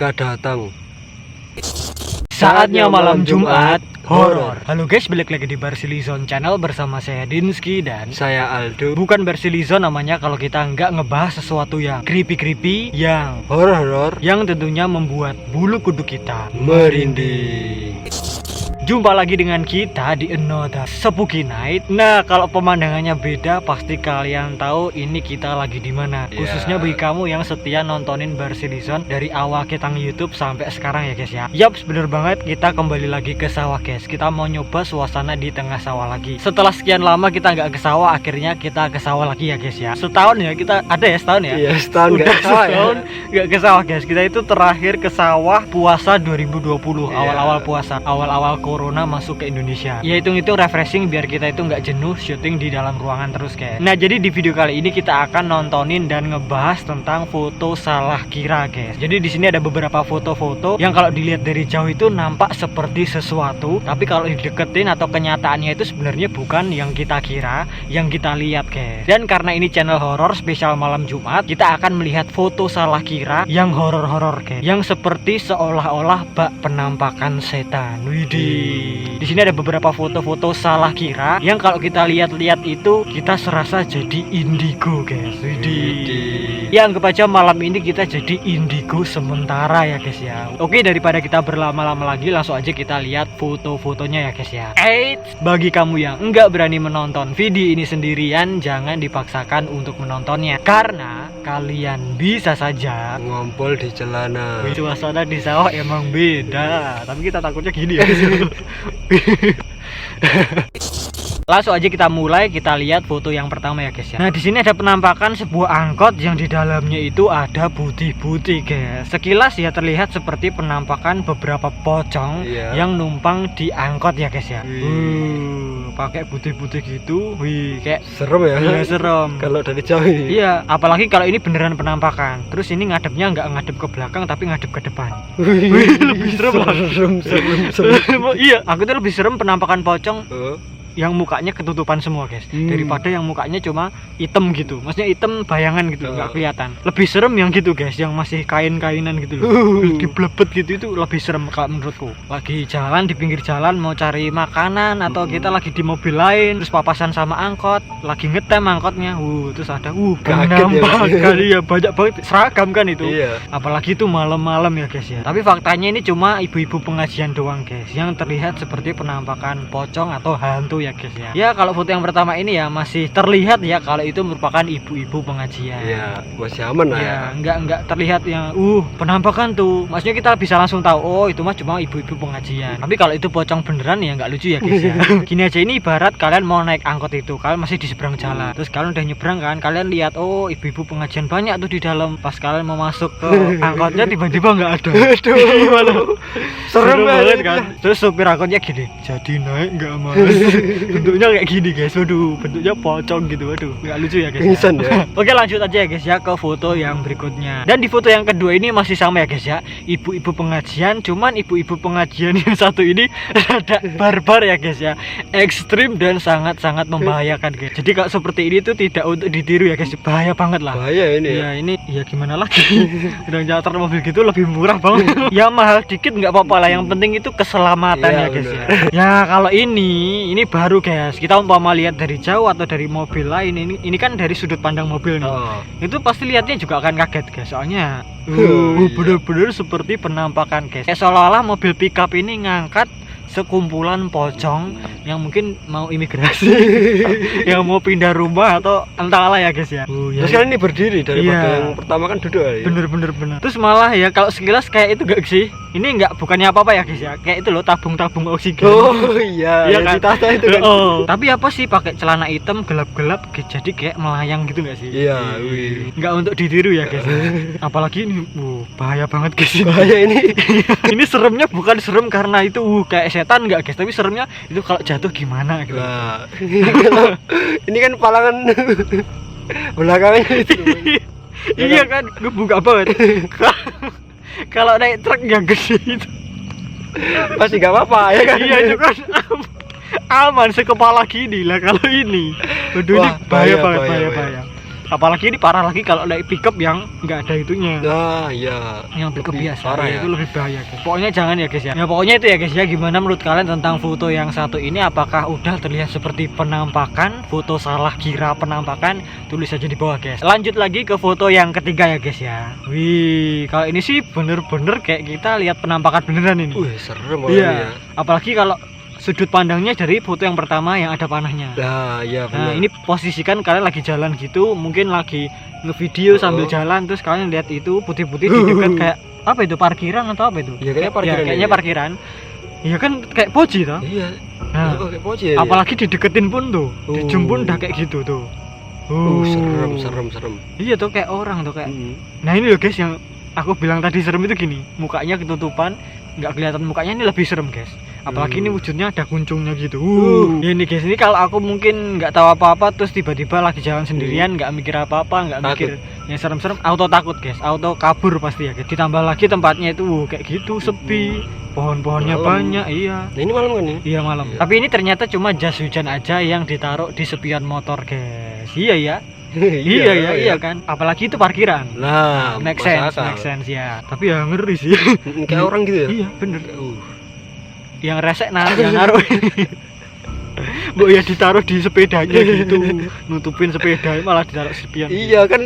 mereka datang. Saatnya malam Jumat horor. Halo guys, balik lagi di Barsilizon Channel bersama saya Dinski dan Saya Aldo. bukan Barsilizon namanya kalau kita nggak ngebahas sesuatu yang creepy, yang Horor yang tentunya membuat bulu kuduk kita merinding. Jumpa lagi dengan kita di Another Spooky Night. Nah, kalau pemandangannya beda, pasti kalian tahu ini kita lagi di mana. Yeah. Khususnya bagi kamu yang setia nontonin Barsilizon dari awal kita nge-YouTube sampai sekarang ya guys ya. Yaps, bener banget, kita kembali lagi ke sawah guys. Kita mau nyoba suasana di tengah sawah lagi. Setelah sekian lama kita nggak ke sawah, akhirnya kita ke sawah lagi ya guys ya. Setahun ya kita ada ya, setahun ya. Iya, setahun Udah nggak sawah ya. setahun nggak ke sawah guys. Kita itu terakhir ke sawah puasa 2020, Iya. awal-awal puasa, awal-awal corona masuk ke Indonesia. Ya hitung-hitung refreshing biar kita itu nggak jenuh syuting di dalam ruangan terus guys. Nah, jadi di video kali ini kita akan nontonin dan ngebahas tentang foto salah kira guys. Jadi di sini ada beberapa foto-foto yang kalau dilihat dari jauh itu nampak seperti sesuatu, tapi kalau dideketin atau kenyataannya itu sebenarnya bukan yang kita kira, yang kita lihat guys. Dan karena ini channel horor spesial malam Jumat, kita akan melihat foto salah kira yang horor-horor guys, yang seperti seolah-olah bak penampakan setan. Widih. Di sini ada beberapa foto-foto salah kira yang kalau kita lihat-lihat itu kita serasa jadi indigo guys. Widih. Ya anggap aja malam ini kita jadi indigo sementara ya guys ya. Oke, daripada kita berlama-lama lagi, langsung aja kita lihat foto-fotonya ya guys ya. Eits, bagi kamu yang enggak berani menonton video ini sendirian, jangan dipaksakan untuk menontonnya karena kalian bisa saja Ngompol di celana. suasana di sawah emang beda, tapi kita takutnya gini ya. Langsung aja kita mulai, kita lihat foto yang pertama ya guys ya. Nah, di sini ada penampakan sebuah angkot yang di dalamnya itu ada putih-putih guys. Sekilas ya terlihat seperti penampakan beberapa pocong yang numpang di angkot ya guys ya. Pakai putih-putih gitu. Wih, kayak Serem ya. iya, serem. Kalau dari jauh ini. Iya, apalagi kalau ini beneran penampakan. Terus ini ngadepnya nggak ngadep ke belakang tapi ngadep ke depan. Wih, lebih serem lah. serem. Iya, aku tuh lebih serem penampakan pocong Oh, yang mukanya ketutupan semua guys, daripada yang mukanya cuma hitam gitu. Maksudnya hitam bayangan gitu, nggak kelihatan. Lebih serem yang gitu guys, yang masih kain-kainan gitu loh, diblebet gitu, itu lebih serem kalau menurutku. Lagi jalan di pinggir jalan mau cari makanan atau kita lagi di mobil lain, terus papasan sama angkot, lagi ngetem angkotnya, terus ada Kaget ya, penampakan ya, banyak banget, seragam kan itu. iya. Apalagi itu malam-malam ya guys ya. Tapi faktanya ini cuma ibu-ibu pengajian doang guys, yang terlihat seperti penampakan pocong atau hantu ya guys ya. Ya kalau foto yang pertama ini ya masih terlihat ya kalau itu merupakan ibu-ibu pengajian. Iya, masih aman lah ya. Ya, enggak terlihat yang penampakan tuh. Maksudnya kita bisa langsung tahu, oh itu mah cuma ibu-ibu pengajian. Tapi kalau itu pocong beneran ya nggak lucu ya guys ya. Gini aja, ini ibarat kalian mau naik angkot itu, kalian masih di seberang jalan. Terus kalian udah nyebrang kan, kalian lihat oh ibu-ibu pengajian banyak tuh di dalam. Pas kalian mau masuk ke angkotnya tiba-tiba nggak ada. Aduh, Gimana? serem banget kan. Terus supir angkotnya gini, jadi naik nggak mas? Bentuknya kayak gini guys, waduh, bentuknya pocong gitu, waduh, nggak lucu ya guys Pingsan ya. Oke, lanjut aja ya guys ya ke foto yang berikutnya. Dan di foto yang kedua ini masih sama ya guys ya, ibu-ibu pengajian, cuman ibu-ibu pengajian yang satu ini rada barbar ya guys ya, ekstrim dan sangat-sangat membahayakan guys. Jadi kalau seperti ini tuh tidak untuk ditiru ya guys, bahaya banget lah. Bahaya ini ya. Ya ini ya gimana lagi. Udah charter mobil gitu lebih murah banget. Ya mahal dikit nggak apa-apa lah, yang penting itu keselamatan Iya, ya guys bener. ya. Ya kalau ini baru guys, kita umpama lihat dari jauh atau dari mobil lain, ini kan dari sudut pandang mobil nih. Oh, Itu pasti lihatnya juga akan kaget guys, soalnya iya. bener-bener seperti penampakan guys. Kayak seolah-olah mobil pickup ini ngangkat sekumpulan pocong yang mungkin mau imigrasi, yang mau pindah rumah atau entahlah ya guys ya. Terus kan ini berdiri daripada Iya. yang pertama kan duduk ya. Bener. Terus malah ya kalau sekilas kayak itu gak sih? Ini nggak, bukannya apa-apa ya guys ya. Kayak itu loh, tabung-tabung oksigen. Oh iya, Iya yang kan? di tata itu kan. Oh, tapi apa sih pakai celana hitam gelap-gelap jadi kayak melayang gitu nggak sih? Iya, wih. Nggak untuk ditiru ya guys. Apalagi ini, bahaya banget guys. Bahaya ini. Ini seremnya bukan serem karena itu kayak setan nggak guys, tapi seremnya itu kalau jatuh gimana gitu. Nah, ini kan palangan belakangnya itu. Iya kan, ngebuka banget. Kalau naik truk yang gede itu, Pasti gak apa-apa ya kan. iya itu kan aman sekepala gini lah. Kalau ini, waduh, ini Wah, bahaya bahaya, banget, bahaya, bahaya. Apalagi ini parah lagi kalau naik pickup yang nggak ada itunya. Nah, iya. Yang pickup Lebih biasa parah ya, ya. itu lebih bahaya guys. Pokoknya jangan ya guys ya. Ya pokoknya itu ya guys ya. Gimana menurut kalian tentang foto yang satu ini? Apakah udah terlihat seperti penampakan? Foto salah kira penampakan? Tulis aja di bawah guys. Lanjut lagi ke foto yang ketiga ya guys ya. Wih, kalau ini sih bener-bener kayak kita lihat penampakan beneran ini. Serem Iya. ya. Apalagi kalau sudut pandangnya dari foto yang pertama yang ada panahnya. Nah, iya Nah, benar. ini posisikan kalian lagi jalan gitu, mungkin lagi ngevideo sambil jalan, terus kalian lihat itu putih-putih di dekat kayak apa itu, parkiran atau apa itu? Iya, kayaknya parkiran. Kayaknya ya. parkiran. Iya kan kayak poji toh. Iya. Nah, Kayak poci ya. apalagi dideketin pun tuh, di zoom pun Oh. udah kayak gitu tuh. Serem. Iya tuh kayak orang tuh kayak. Mm. Nah ini loh guys yang aku bilang tadi serem itu gini, mukanya ketutupan, nggak kelihatan mukanya, ini lebih serem guys. Apalagi ini wujudnya ada kuncungnya gitu. Ini guys, ini kalau aku mungkin nggak tahu apa-apa terus tiba-tiba lagi jalan sendirian, nggak mikir apa-apa, nggak mikir yang serem-serem, auto takut guys, auto kabur pasti ya guys. Ditambah lagi tempatnya itu kayak gitu sepi, pohon-pohonnya Malam. banyak, iya. Nah, ini malam kan ini? Iya malam. Iya. Tapi ini ternyata cuma jas hujan aja yang ditaruh di sepion motor guys. Iya ya. Iya kan. Apalagi itu parkiran. Nah, Make masuk sense, akal. make sense ya. Tapi ya ngeri sih. Kayak orang gitu ya? Iya bener. Uh. Yang resek yang naruh. Bu ya ditaruh di sepedanya gitu, nutupin sepeda malah ditaruh sepion. Iya kan?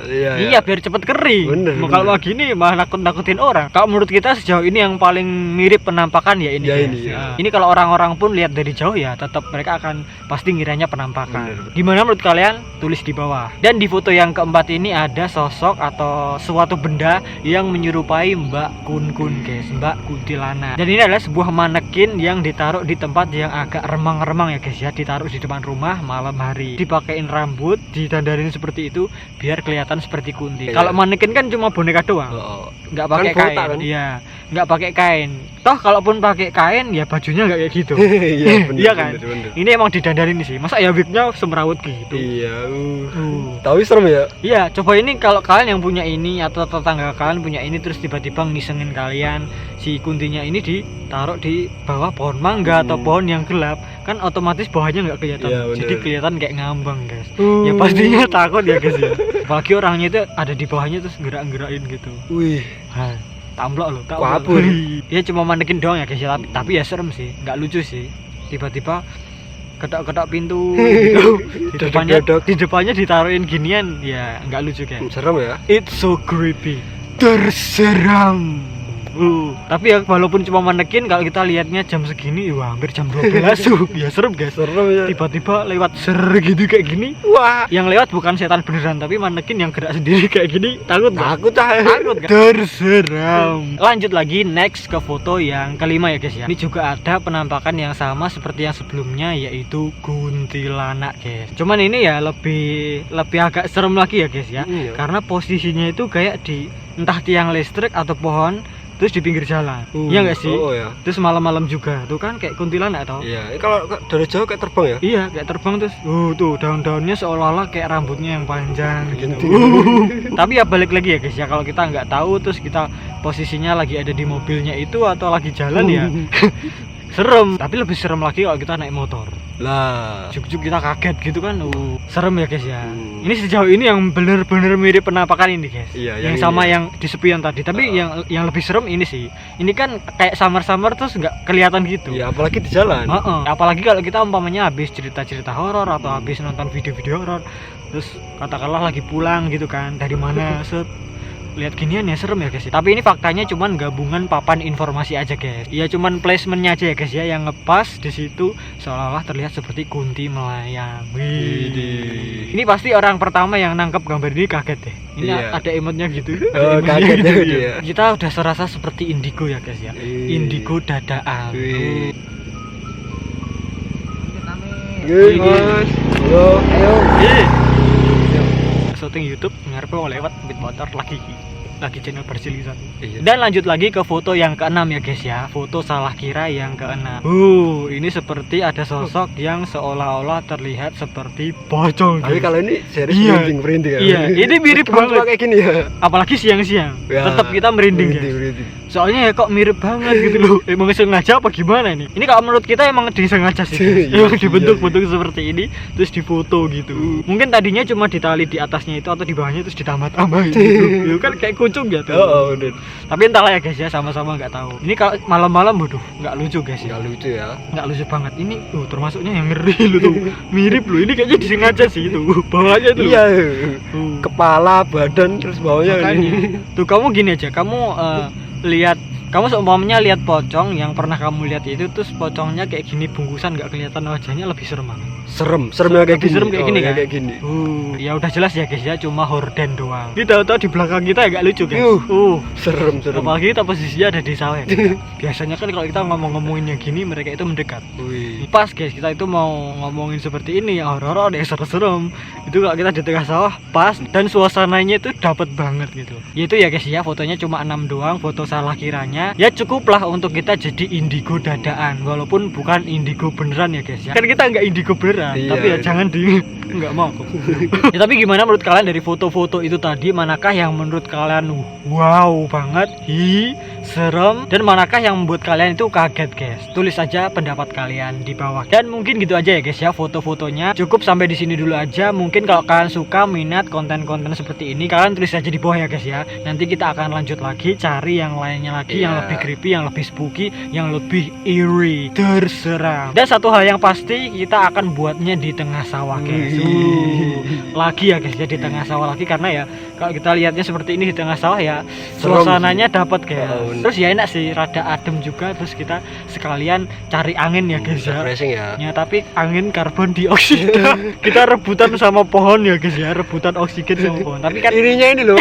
Iya biar cepet kering. Bener, Kalau bener. gini malah nakut-nakutin orang. Kalau menurut kita sejauh ini yang paling mirip penampakan ya ini. Ya, guys. ini, ya. Nah, ini kalau orang-orang pun lihat dari jauh ya tetap mereka akan pasti ngiranya penampakan. Bener. Gimana menurut kalian? Tulis di bawah. Dan di foto yang keempat ini ada sosok atau suatu benda yang menyerupai Mbak Kun guys, Mbak Kuntilanak. Dan ini adalah sebuah manekin yang ditaruh di tempat yang agak remang-remang ya guys ya, ditaruh di depan rumah malam hari, dipakein rambut, didandanin seperti itu biar kelihatan seperti Kunti. Iya. Kalau manekin kan cuma boneka doang, Oh. nggak pakai Kan botak, kain. kan? Iya, nggak pakai kain. Toh kalaupun pakai kain ya bajunya nggak kayak gitu. Iya bener. Iya kan? Bener. Ini emang didandanin sih. Masa ya wignya semrawut gitu. Iya. Tuh. Tapi serem ya? Iya, coba ini kalau kalian yang punya ini atau tetangga kalian punya ini terus tiba-tiba ngisengin kalian si Kuntinya ini ditaruh di bawah pohon mangga atau pohon yang gelap, kan otomatis bawahnya nggak kelihatan. Iya, bener. Jadi kelihatan kayak ngambang guys. Ya pastinya takut ya guys ya. Apalagi orangnya itu ada di bawahnya terus gerak-gerakin gitu. Wih. Hah, tamblok loh, Kabur. Ya cuma manekin doang ya guys ya, tapi ya serem sih, nggak lucu sih. Tiba-tiba ketok-ketok pintu gitu. Di depannya ditaruhin ginian, ya nggak lucu kan. Serem ya? It's so creepy, terseram. Tapi ya walaupun cuma manekin, kalau kita lihatnya jam segini, wah hampir jam 12 tuh, ya serem guys. Serem ya. Tiba-tiba lewat gitu kayak gini, Wah. yang lewat bukan setan beneran tapi manekin yang gerak sendiri kayak gini, takut nggak? Takut ah. Takut kan? Terseram. Lanjut lagi next ke foto yang kelima ya guys ya. Ini juga ada penampakan yang sama seperti yang sebelumnya, yaitu kuntilanak guys. Cuman ini ya lebih agak serem lagi ya guys ya. Iya. Karena posisinya itu kayak di entah tiang listrik atau pohon, terus di pinggir jalan. Iya nggak sih? Oh ya. Terus malam-malam juga. Tuh kan kayak kuntilanak tau. Iya, ini kalau dari jauh kayak terbang ya? Iya, kayak terbang terus. Tuh daun-daunnya seolah-olah kayak rambutnya yang panjang gitu. Tapi ya balik lagi ya guys ya, kalau kita nggak tahu terus kita posisinya lagi ada di mobilnya itu atau lagi jalan ya serem. Tapi lebih serem lagi kalau kita naik motor. Lah. Juk-juk kita kaget gitu kan. Serem ya guys ya. Hmm. Ini sejauh ini yang bener-bener mirip penampakan ini guys. Iya, yang ini sama ya. yang di sepion tadi. Tapi yang lebih serem ini sih. Ini kan kayak samar-samar terus nggak kelihatan gitu. Iya, apalagi di jalan. Apalagi kalau kita umpamanya habis cerita-cerita horor atau habis nonton video-video horor, terus katakanlah lagi pulang gitu kan, dari mana set lihat ginian ya serem ya guys. Tapi ini faktanya cuman gabungan papan informasi aja guys. Ya cuman placementnya aja ya guys ya, yang ngepas di situ seolah-olah terlihat seperti Kunti melayang. Wih. Ini pasti orang pertama yang nangkep gambar ini kaget deh. Ini Iya. ada emotnya gitu. Oh, Ada kaget emotnya ya gitu. dia. Kita udah serasa seperti indigo ya guys ya. Indigo dadaan. Wih. Ini. Mas. Halo. Ayo. Syuting YouTube ngarepe mau lewat bit motor lagi channel bersilisan. Iya. Dan lanjut lagi ke foto yang keenam ya guys ya, foto salah kira yang keenam. Ini seperti ada sosok yang seolah-olah terlihat seperti pocong. Tapi guys. kalau ini serius Iya. merinding ya. Iya, ini mirip Teman banget. kayak gini ya. Apalagi siang-siang, Ya, tetap kita merinding guys. merinding. Soalnya ya kok mirip banget gitu loh. Emang sengaja apa gimana nih? Ini kalau menurut kita emang disengaja sih. Emang dibentuk-bentuk seperti ini terus difoto gitu. Mungkin tadinya cuma ditali di atasnya itu atau di bawahnya terus ditambah-tambahin gitu. Ya kan kayak kucing gitu. Bener. Tapi entahlah ya guys ya, sama-sama nggak tahu. Ini kalau malam-malam bodoh, nggak lucu guys ya. Nggak lucu ya. Nggak lucu banget. Ini termasuknya yang ngeri lu tuh. Mirip lu. Ini kayaknya disengaja sih itu. Bawahnya tuh. Iya. Tuh. Kepala, badan, terus bawahnya Makanya. ini. Tuh kamu gini aja, kamu lihat, kamu seumpamanya lihat pocong yang pernah kamu lihat itu, terus pocongnya kayak gini bungkusan nggak kelihatan wajahnya, lebih serem banget. Seremnya kayak Lebih gini. serem kayak gini kan? Kayak gini. Ya udah jelas ya guys ya, cuma horden doang. Kita tahu di belakang kita agak lucu guys. Serem. Apalagi kita posisinya ada di sawah. Ya. Biasanya kan kalau kita ngomongin yang gini, mereka itu mendekat. Wih. Pas guys, kita itu mau ngomongin seperti ini yang horor-horor, yang serem-serem. Itu kalau kita di tengah sawah pas dan suasananya itu dapat banget gitu. Yaitu ya guys ya, fotonya cuma 6 doang, foto salah kiranya. Ya cukuplah untuk kita jadi indigo dadaan, walaupun bukan indigo beneran ya guys ya. Kan kita nggak indigo beneran, Iya, tapi ya jangan nggak mau aku. Ya tapi gimana menurut kalian dari foto-foto itu tadi, manakah yang menurut kalian wow banget, serem, dan manakah yang membuat kalian itu kaget guys? Tulis aja pendapat kalian di bawah. Dan mungkin gitu aja ya guys ya, foto-fotonya cukup sampai di sini dulu aja. Mungkin kalau kalian suka minat konten-konten seperti ini, kalian tulis aja di bawah ya guys ya. Nanti kita akan lanjut lagi cari yang lainnya lagi, yang lebih creepy, yang lebih spooky, yang lebih eerie, terseram. Dan satu hal yang pasti, kita akan buatnya di tengah sawah guys. Lagi ya guys ya, di tengah sawah lagi, karena ya kalau kita lihatnya seperti ini di tengah sawah ya, suasananya dapat guys. Terus ya enak sih, rada adem juga. Terus kita sekalian cari angin ya guys ya. Refreshing ya. Ya tapi angin karbon dioksida. Kita rebutan sama pohon ya guys ya, rebutan oksigen sama pohon. Tapi kan Irinya ini loh.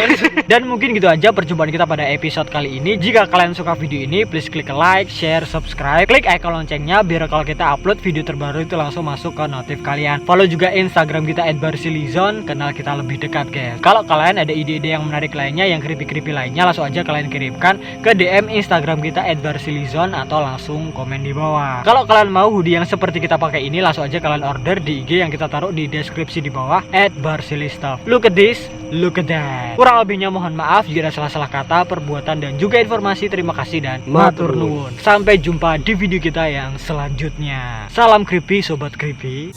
dan mungkin gitu aja perjumpaan kita pada episode kali ini. Jika kalian suka video ini, please klik like, share, subscribe, klik icon loncengnya biar kalau kita upload video terbaru itu langsung masuk ke notif kalian. Follow juga Instagram kita @barsilizon, kenal kita lebih dekat guys. Kalau kalian ada ide-ide yang menarik lainnya, yang creepy-creepy lainnya, langsung aja kalian kirimkan ke DM Instagram kita @barsilizon atau langsung komen di bawah. Kalau kalian mau hoodie yang seperti kita pakai ini, langsung aja kalian order di IG yang kita taruh di deskripsi di bawah @barsilistaf. Look at this, look at that. Kurang lebihnya mohon maaf jika ada salah-salah kata, perbuatan, dan juga informasi. Terima kasih dan matur nuwun. Sampai jumpa di video kita yang selanjutnya. Salam creepy sobat creepy.